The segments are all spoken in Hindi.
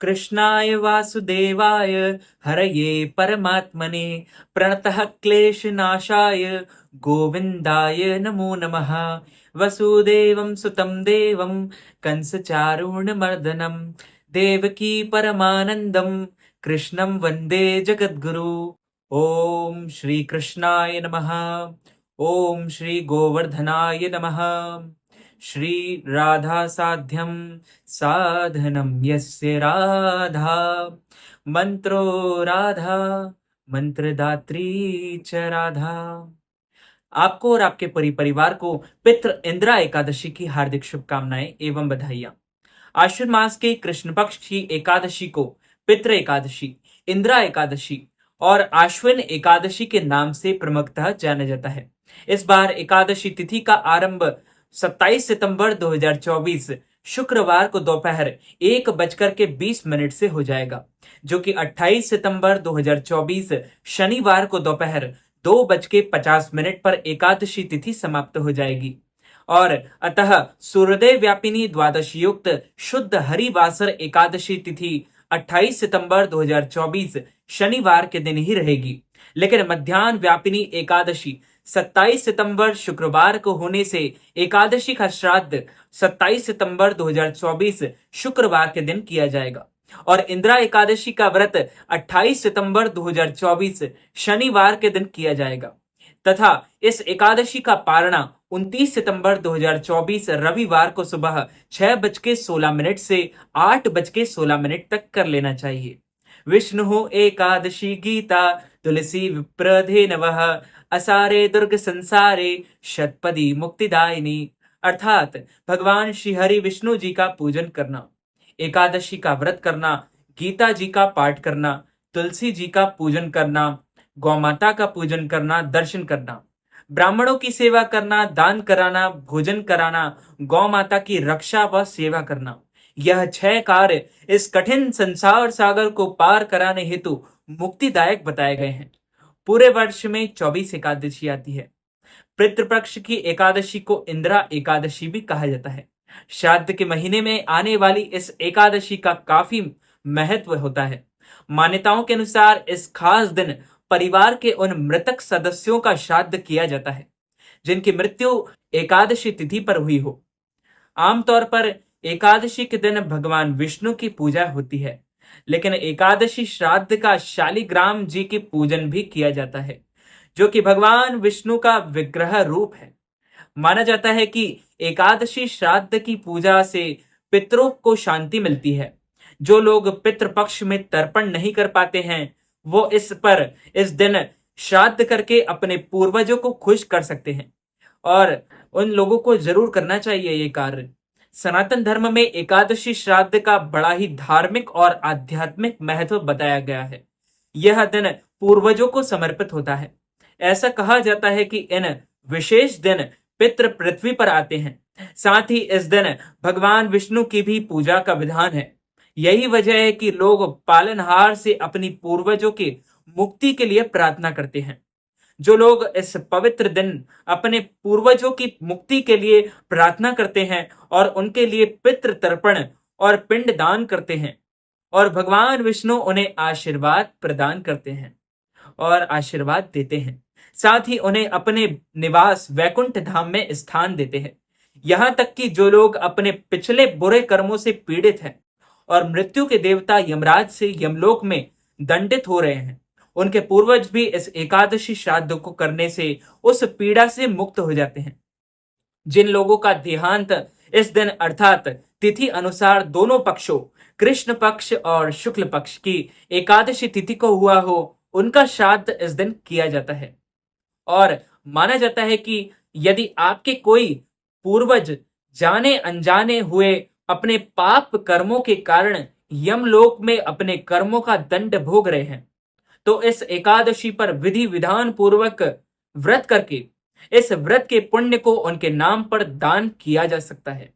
कृष्णाय वासुदेवाय हरये परमात्मने प्रणतः क्लेशनाशाय गोविन्दाय नमो नमः। वसुदेवं सुतं देवं कंसचारूणमर्दनं देवकी परमानन्दं कृष्णं वन्दे जगद्गुरु। ॐ श्रीकृष्णाय नमः। ॐ श्री गोवर्धनाय नमः। श्री राधा साध्यं साधनं यस्य राधा मंत्रो राधा मंत्रदात्री च राधा। आपको और आपके परिवार को पितृ इंदिरा एकादशी की हार्दिक शुभकामनाएं एवं बधाइयां। आश्विन मास के कृष्ण पक्ष की एकादशी को पितृ एकादशी, इंदिरा एकादशी और आश्विन एकादशी के नाम से प्रमुखतः जाना जाता है। इस बार एकादशी तिथि का आरंभ 27 सितंबर 2024 शुक्रवार को दोपहर 1:20 से हो जाएगा, जो कि 28 सितंबर 2024 शनिवार को दोपहर 2:50 पर एकादशी तिथि समाप्त हो जाएगी। और अतः सूर्योदय व्यापिनी द्वादशी युक्त शुद्ध हरिवासर एकादशी तिथि 28 सितंबर 2024 शनिवार के दिन ही रहेगी। लेकिन मध्याह्न व्यापिनी एकादशी 27 सितंबर शुक्रवार को होने से एकादशी का श्राद्ध 27 सितंबर 2024 शुक्रवार के दिन किया जाएगा और इंदिरा एकादशी का व्रत 28 सितंबर 2024 शनिवार के दिन किया जाएगा तथा इस एकादशी का पारणा 29 सितंबर 2024 रविवार को सुबह 6:16 से 8:16 तक कर लेना चाहिए। विष्णु एकादशी गीता तुलसी विप्रधेनवः असारे दुर्ग संसारे शतपदी मुक्तिदायिनी। अर्थात भगवान श्री हरि विष्णु जी का पूजन करना, एकादशी का व्रत करना, गीता जी का पाठ करना, तुलसी जी का पूजन करना, गौ माता का पूजन करना, दर्शन करना, ब्राह्मणों की सेवा करना, दान कराना, भोजन कराना, गौ माता की रक्षा व सेवा करना, यह 6 कार्य इस कठिन संसार सागर को पार कराने हेतु मुक्तिदायक बताए गए हैं। पूरे वर्ष में 24 एकादशी आती है। पितृपक्ष की एकादशी को इंदिरा एकादशी भी कहा जाता है। श्राद्ध के महीने में आने वाली इस एकादशी का काफी महत्व होता है। मान्यताओं के अनुसार इस खास दिन परिवार के उन मृतक सदस्यों का श्राद्ध किया जाता है जिनकी मृत्यु एकादशी तिथि पर हुई हो। आमतौर पर एकादशी के दिन भगवान विष्णु की पूजा होती है, लेकिन एकादशी श्राद्ध का शालिग्राम जी की पूजन भी किया जाता है, जो कि भगवान विष्णु का विग्रह रूप है। माना जाता है कि एकादशी श्राद्ध की पूजा से पितरों को शांति मिलती है। जो लोग पितृपक्ष में तर्पण नहीं कर पाते हैं वो इस दिन श्राद्ध करके अपने पूर्वजों को खुश कर सकते हैं और उन लोगों को जरूर करना चाहिए ये कार्य। सनातन धर्म में एकादशी श्राद्ध का बड़ा ही धार्मिक और आध्यात्मिक महत्व बताया गया है। यह दिन पूर्वजों को समर्पित होता है। ऐसा कहा जाता है कि इन विशेष दिन पितृ पृथ्वी पर आते हैं। साथ ही इस दिन भगवान विष्णु की भी पूजा का विधान है। यही वजह है कि लोग पालनहार से अपनी पूर्वजों की मुक्ति के लिए प्रार्थना करते हैं। जो लोग इस पवित्र दिन अपने पूर्वजों की मुक्ति के लिए प्रार्थना करते हैं और उनके लिए पितृ तर्पण और पिंड दान करते हैं और भगवान विष्णु उन्हें आशीर्वाद प्रदान करते हैं और आशीर्वाद देते हैं। साथ ही उन्हें अपने निवास वैकुंठ धाम में स्थान देते हैं। यहाँ तक कि जो लोग अपने पिछले बुरे कर्मों से पीड़ित हैं और मृत्यु के देवता यमराज से यमलोक में दंडित हो रहे हैं, उनके पूर्वज भी इस एकादशी श्राद्ध को करने से उस पीड़ा से मुक्त हो जाते हैं। जिन लोगों का देहांत इस दिन अर्थात तिथि अनुसार दोनों पक्षों कृष्ण पक्ष और शुक्ल पक्ष की एकादशी तिथि को हुआ हो, उनका श्राद्ध इस दिन किया जाता है। और माना जाता है कि यदि आपके कोई पूर्वज जाने अनजाने हुए अपने पाप कर्मों के कारण यमलोक में अपने कर्मों का दंड भोग रहे हैं, तो इस एकादशी पर विधि विधान पूर्वक व्रत करके इस व्रत के पुण्य को उनके नाम पर दान किया जा सकता है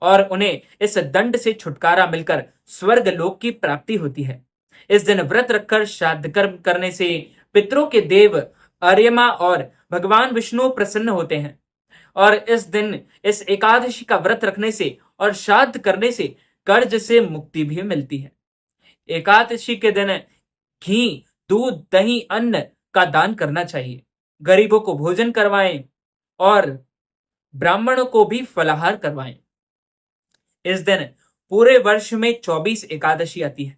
और उन्हें इस दंड से छुटकारा मिलकर स्वर्ग लोक की प्राप्ति होती है। इस दिन व्रत रखकर श्राद्ध कर्म करने से पितरों के देव अर्यमा और भगवान विष्णु प्रसन्न होते हैं और इस दिन इस एकादशी का व्रत रखने से और श्राद्ध करने से कर्ज से मुक्ति भी मिलती है। एकादशी के दिन घी, दूध, दही, अन्न का दान करना चाहिए। गरीबों को भोजन करवाएं और ब्राह्मणों को भी फलाहार करवाएं। इस दिन पूरे वर्ष में 24 एकादशी आती है,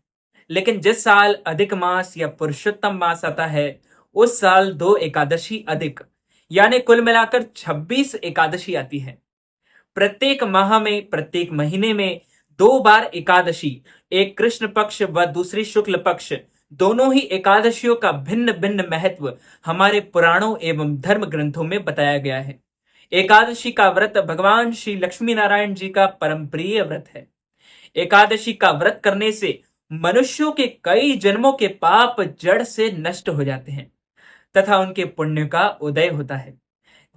लेकिन जिस साल अधिक मास या पुरुषोत्तम मास आता है, उस साल 2 एकादशी अधिक, यानी कुल मिलाकर 26 एकादशी आती है। प्रत्येक माह में, प्रत्येक महीने में 2 बार एकादशी, एक कृष्ण पक्ष व दूसरी शुक्ल पक्ष, दोनों ही एकादशियों का भिन्न भिन्न महत्व हमारे पुराणों एवं धर्म ग्रंथों में बताया गया है। एकादशी का व्रत भगवान श्री लक्ष्मी नारायण जी का परम प्रिय व्रत है। एकादशी का व्रत करने से मनुष्यों के कई जन्मों के पाप जड़ से नष्ट हो जाते हैं तथा उनके पुण्य का उदय होता है।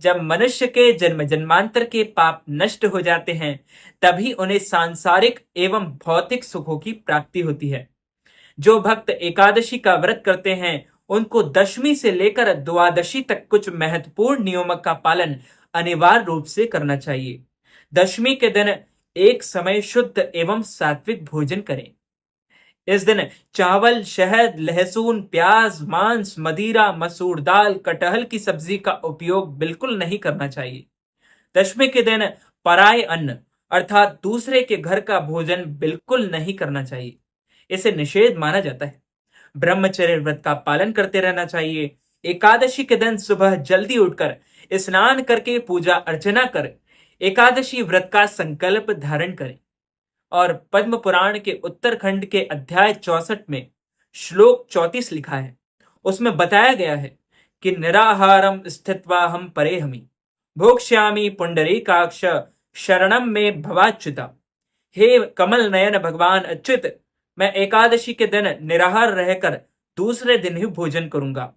जब मनुष्य के जन्म जन्मांतर के पाप नष्ट हो जाते हैं, तभी उन्हें सांसारिक एवं भौतिक सुखों की प्राप्ति होती है। जो भक्त एकादशी का व्रत करते हैं, उनको दशमी से लेकर द्वादशी तक कुछ महत्वपूर्ण नियमों का पालन अनिवार्य रूप से करना चाहिए। दशमी के दिन एक समय शुद्ध एवं सात्विक भोजन करें। इस दिन चावल, शहद, लहसुन, प्याज, मांस, मदिरा, मसूर दाल, कटहल की सब्जी का उपयोग बिल्कुल नहीं करना चाहिए। दशमी के दिन पराय अन्न अर्थात दूसरे के घर का भोजन बिल्कुल नहीं करना चाहिए। इसे निषेध माना जाता है। ब्रह्मचर्य व्रत का पालन करते रहना चाहिए। एकादशी के दिन सुबह जल्दी उठकर स्नान करके पूजा अर्चना कर एकादशी व्रत का संकल्प धारण करें। और पद्म पुराण के उत्तरखंड के अध्याय 64 में श्लोक 34 लिखा है। उसमें बताया गया है कि निराहारम स्थित्वा हम परेहमि भोक्ष्यामि पुंडरीकाक्ष शरणम में भवाच्युता। हे कमल नयन भगवान अच्युत, मैं एकादशी के दिन निराहार रहकर दूसरे दिन ही भोजन करूंगा।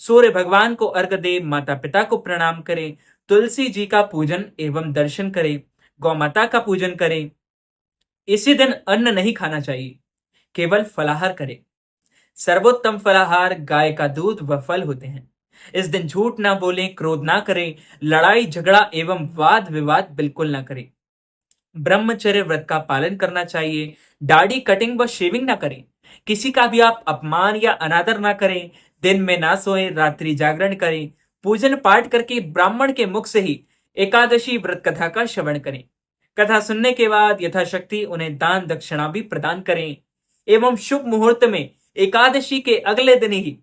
सूर्य भगवान को अर्घ दे, माता पिता को प्रणाम करें, तुलसी जी का पूजन एवं दर्शन करें, गौ माता का पूजन करें। इसी दिन अन्न नहीं खाना चाहिए, केवल फलाहार करें। सर्वोत्तम फलाहार गाय का दूध व फल होते हैं। इस दिन झूठ ना बोलें, क्रोध ना करें, लड़ाई झगड़ा एवं वाद विवाद बिल्कुल ना करें। ब्रह्मचर्य व्रत का पालन करना चाहिए। दाढ़ी कटिंग व शेविंग ना करें। किसी का भी आप अपमान या अनादर ना करें। दिन में ना सोएं, रात्रि जागरण करें। पूजन पाठ करके ब्राह्मण के मुख से ही एकादशी व्रत कथा का श्रवण करें। कथा सुनने के बाद यथाशक्ति उन्हें दान दक्षिणा भी प्रदान करें एवं शुभ मुहूर्त में एकादशी के अगले दिन ही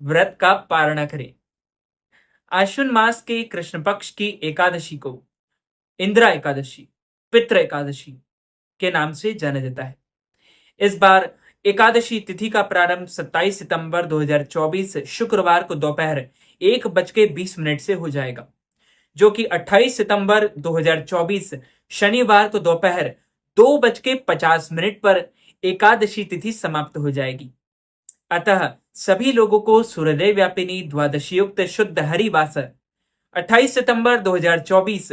व्रत का पारणा करें। आश्विन मास के कृष्ण पक्ष की एकादशी को इंदिरा एकादशी, पितृ एकादशी के नाम से जाना जाता है। इस बार एकादशी तिथि का प्रारंभ 27 सितंबर 2024 शुक्रवार को दोपहर 1:20 से हो जाएगा, जो कि 28 सितंबर 2024 शनिवार को दोपहर 2:50 पर एकादशी तिथि समाप्त हो जाएगी। अतः सभी लोगों को सूर्योदय व्यापिनी द्वादशी युक्त शुद्ध हरिवास 28 सितंबर 2024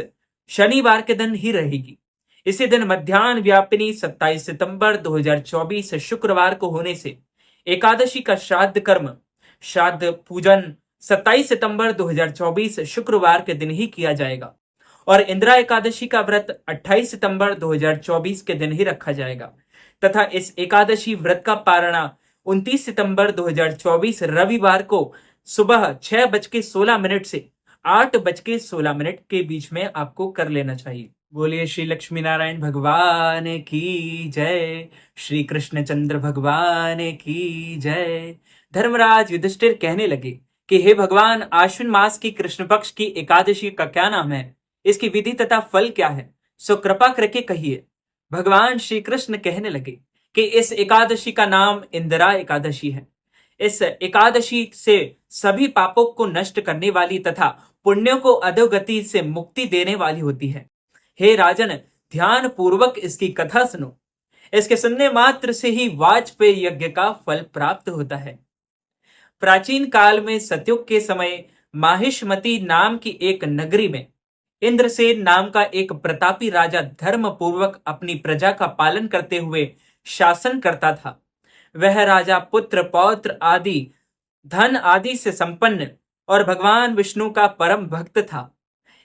शनिवार के दिन ही रहेगी। इसी दिन मध्याह्न व्यापिनी 27 सितंबर 2024 शुक्रवार को होने से एकादशी का श्राद्ध कर्म, श्राद्ध पूजन 27 सितंबर 2024 शुक्रवार के दिन ही किया जाएगा और इंदिरा एकादशी का व्रत 28 सितंबर 2024 के दिन ही रखा जाएगा तथा इस एकादशी व्रत का पारणा 29 सितंबर 2024 रविवार को सुबह 6:16 से 8:16 के बीच में आपको कर लेना चाहिए। बोलिए श्री लक्ष्मी नारायण भगवान की जय, श्री कृष्णचंद्र भगवान की जय। धर्मराज युधिष्ठिर कहने लगे कि हे भगवान, आश्विन मास की कृष्ण पक्ष की एकादशी का क्या नाम है, इसकी विधि तथा फल क्या है, सो कृपा करके कहिए। भगवान श्री कृष्ण कहने लगे कि इस एकादशी का नाम इंदिरा एकादशी है। इस एकादशी से सभी पापों को नष्ट करने वाली तथा पुण्यों को अधोगति से मुक्ति देने वाली होती है। हे राजन, ध्यान पूर्वक इसकी कथा सुनो। इसके सुनने मात्र से ही वाजपेयी यज्ञ का फल प्राप्त होता है। प्राचीन काल में सतयुग के समय माहिष्मती नाम की एक नगरी में इंद्रसेन नाम का एक प्रतापी राजा धर्म पूर्वक अपनी प्रजा का पालन करते हुए शासन करता था। वह राजा पुत्र पौत्र आदि धन आदि से संपन्न और भगवान विष्णु का परम भक्त था।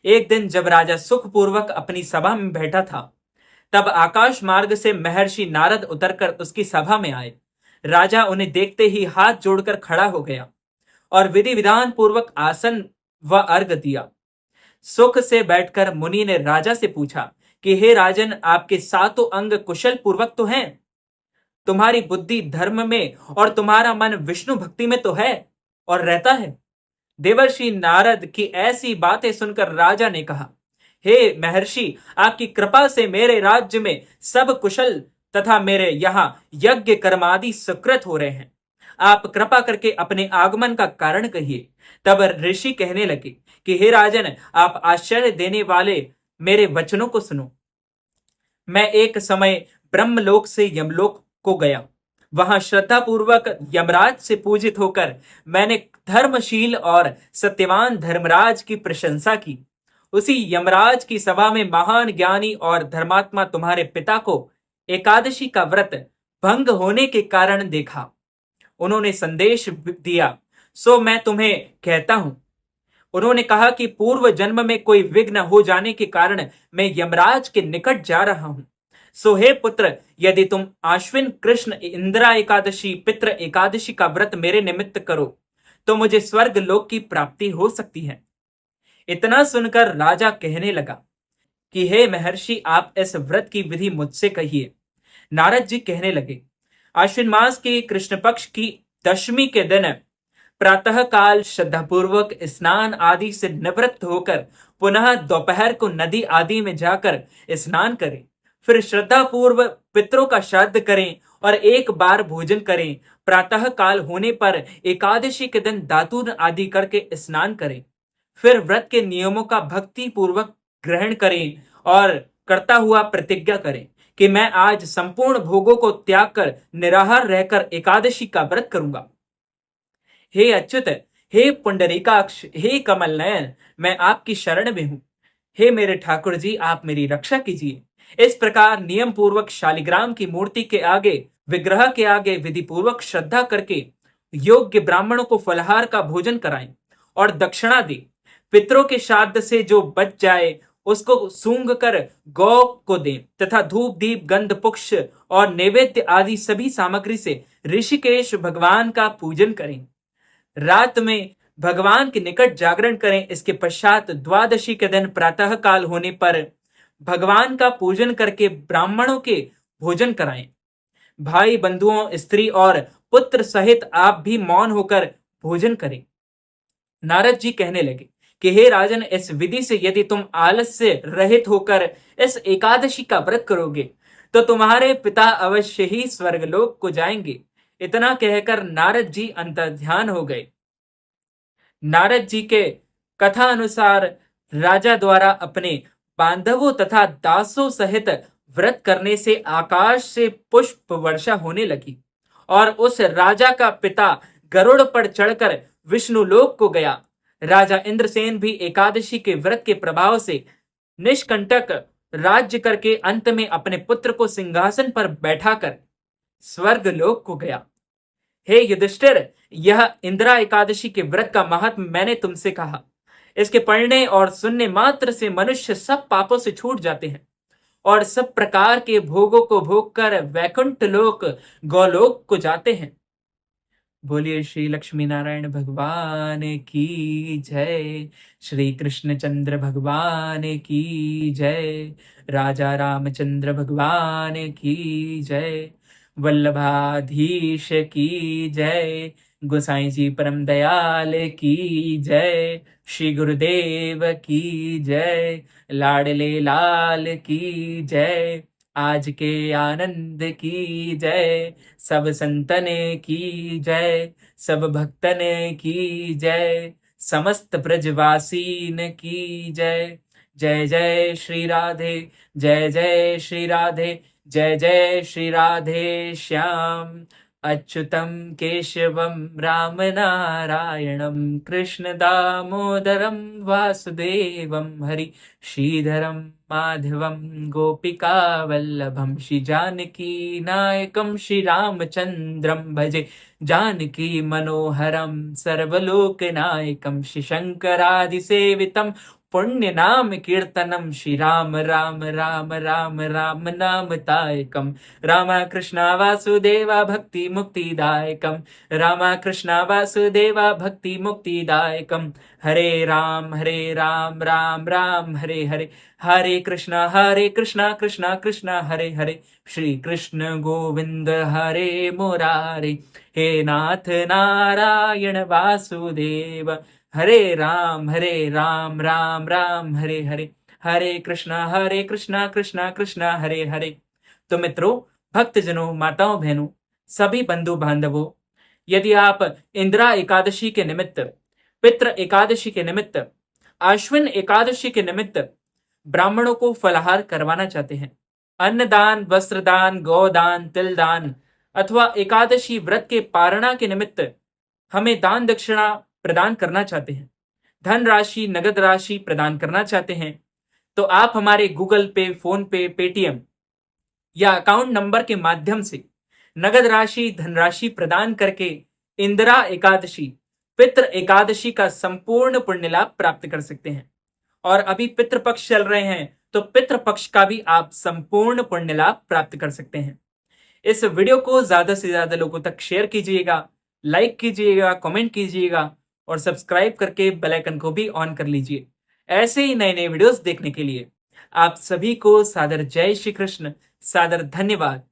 एक दिन जब राजा सुखपूर्वक अपनी सभा में बैठा था, तब आकाश मार्ग से महर्षि नारद उतरकर उसकी सभा में आए। राजा उन्हें देखते ही हाथ जोड़कर खड़ा हो गया और विधि विधान पूर्वक आसन व अर्घ दिया। सुख से बैठकर मुनि ने राजा से पूछा कि हे राजन, आपके सातों अंग कुशल पूर्वक तो हैं? तुम्हारी बुद्धि धर्म में और तुम्हारा मन विष्णु भक्ति में तो है और रहता है। देवर्षि नारद की ऐसी बातें सुनकर राजा ने कहा, हे महर्षि, आपकी कृपा से मेरे राज्य में सब कुशल तथा मेरे यहाँ यज्ञ कर्मादि सुकृत हो रहे हैं। आप कृपा करके अपने आगमन का कारण कहिए। तब ऋषि कहने लगे कि हे राजन, आप आश्चर्य देने वाले मेरे वचनों को सुनो। मैं एक समय ब्रह्मलोक से यमलोक को गया। वहां श्रद्धा पूर्वक यमराज से पूजित होकर मैंने धर्मशील और सत्यवान धर्मराज की प्रशंसा की। उसी यमराज की सभा में महान ज्ञानी और धर्मात्मा तुम्हारे पिता को एकादशी का व्रत भंग होने के कारण देखा। उन्होंने संदेश दिया, सो मैं तुम्हें कहता हूं। उन्होंने कहा कि पूर्व जन्म में कोई विघ्न हो जाने के कारण मैं यमराज के निकट जा रहा हूं। सो हे पुत्र, यदि तुम आश्विन कृष्ण इंदिरा एकादशी पितृ एकादशी का व्रत मेरे निमित्त करो तो मुझे स्वर्ग लोक की प्राप्ति हो सकती है। इतना सुनकर राजा कहने लगा कि हे महर्षि, आप इस व्रत की विधि मुझसे कहिए। नारद जी कहने लगे, आश्विन मास के कृष्ण पक्ष की दशमी के दिन प्रातः काल श्रद्धापूर्वक स्नान आदि से निवृत्त होकर पुनः दोपहर को नदी आदि में जाकर स्नान करें। फिर श्रद्धा पूर्व पितरों का श्राद्ध करें और एक बार भोजन करें। प्रातः काल होने पर एकादशी के दिन दातून आदि करके स्नान करें। फिर व्रत के नियमों का भक्ति पूर्वक ग्रहण करें और करता हुआ प्रतिज्ञा करें कि मैं आज संपूर्ण भोगों को त्याग कर निराहार रहकर एकादशी का व्रत करूंगा। हे अच्युत, हे पुंडरीकाक्ष, हे कमल नयन, मैं आपकी शरण में हूं। हे मेरे ठाकुर जी, आप मेरी रक्षा कीजिए। इस प्रकार नियम पूर्वक शालिग्राम की मूर्ति के आगे, विग्रह के आगे विधि पूर्वक श्रद्धा करके योग्य ब्राह्मणों को फलहार का भोजन कराएं और दक्षिणा दे। पितरों के श्राद्ध से जो बच जाए उसको सूंघ कर गौ को दें तथा धूप दीप गंध पुष्प और नैवेद्य आदि सभी सामग्री से ऋषिकेश भगवान का पूजन करें। रात में भगवान के निकट जागरण करें। इसके पश्चात द्वादशी के दिन प्रातः काल होने पर भगवान का पूजन करके ब्राह्मणों के भोजन कराएं। भाई बंधुओं, स्त्री और पुत्र सहित आप भी मौन होकर भोजन करें। नारद जी कहने लगे कि हे राजन, इस विधि से यदि तुम आलस से रहित होकर इस एकादशी का व्रत करोगे तो तुम्हारे पिता अवश्य ही स्वर्गलोक को जाएंगे। इतना कहकर नारद जी अंतर्ध्यान हो गए। नारद जी के कथा अनुसार राजा द्वारा अपने बांधवों तथा दासों सहित व्रत करने से आकाश से पुष्प वर्षा होने लगी और उस राजा का पिता गरुड़ पर चढ़कर विष्णु लोक को गया। राजा इंद्रसेन भी एकादशी के व्रत के प्रभाव से निष्कंटक राज्य करके अंत में अपने पुत्र को सिंहासन पर बैठाकर स्वर्ग लोक को गया। हे युधिष्ठिर, यह इंदिरा एकादशी के व्रत का महात्म मैंने तुमसे कहा। इसके पढ़ने और सुनने मात्र से मनुष्य सब पापों से छूट जाते हैं और सब प्रकार के भोगों को भोग कर वैकुंठ लोक गोलोक को जाते हैं। बोलिए श्री लक्ष्मी नारायण भगवान की जय। श्री कृष्णचंद्र भगवान की जय। राजा रामचंद्र भगवान की जय। वल्लभाधीश की जय। गोसाई जी परम दयाल की जय। श्री गुरुदेव की जय। लाडले लाल की जय। आज के आनंद की जय। सब संतन की जय। सब भक्तन की जय। समस्त ब्रजवासीन की जय। जय जय श्री राधे। जय जय श्री राधे। जय जय श्री राधे श्याम। अच्युतं केशवं राम नारायणं कृष्ण दामोदरं वासुदेवं हरि श्रीधरं माधवं गोपिका वल्लभं श्री जानकी नायकं श्री रामचंद्रं भजे। जानकी मनोहरं सर्वलोकनायकं श्री शंकरादिसेवितं पुण्य नाम कीर्तनम श्री राम राम राम राम राम नाम तायकम राम कृष्ण वासुदेवा भक्ति मुक्तिदायकम राम कृष्ण वासुदेवा भक्ति मुक्तिदायकम हरे राम राम राम हरे हरे हरे कृष्ण कृष्ण कृष्ण हरे हरे श्री कृष्ण गोविंद हरे मुरारे हे नाथ नारायण वासुदेव हरे राम राम राम हरे हरे हरे कृष्णा कृष्णा कृष्णा हरे हरे। तो मित्रों, भक्तजनों, माताओं, बहनों, सभी बंधु बांधवों, यदि आप इंदिरा एकादशी के निमित्त, पितृ एकादशी के निमित्त, आश्विन एकादशी के निमित्त ब्राह्मणों को फलाहार करवाना चाहते हैं, अन्नदान, वस्त्रदान, गौदान, तिलदान अथवा एकादशी व्रत के पारणा के निमित्त हमें दान दक्षिणा प्रदान करना चाहते हैं, धन राशि, नगद राशि प्रदान करना चाहते हैं, तो आप हमारे गूगल पे, फोन पे, पेटीएम या अकाउंट नंबर के माध्यम से नगद राशि, धनराशि प्रदान करके इंदिरा एकादशी, पितृ एकादशी का संपूर्ण पुण्य लाभ प्राप्त कर सकते हैं। और अभी पितृपक्ष चल रहे हैं, तो पितृपक्ष का भी आप संपूर्ण पुण्य लाभ प्राप्त कर सकते हैं। इस वीडियो को ज्यादा से ज्यादा लोगों तक शेयर कीजिएगा, लाइक कीजिएगा, कमेंट कीजिएगा और सब्सक्राइब करके बेल आइकन को भी ऑन कर लीजिए। ऐसे ही नए नए वीडियोस देखने के लिए आप सभी को सादर जय श्री कृष्ण, सादर धन्यवाद।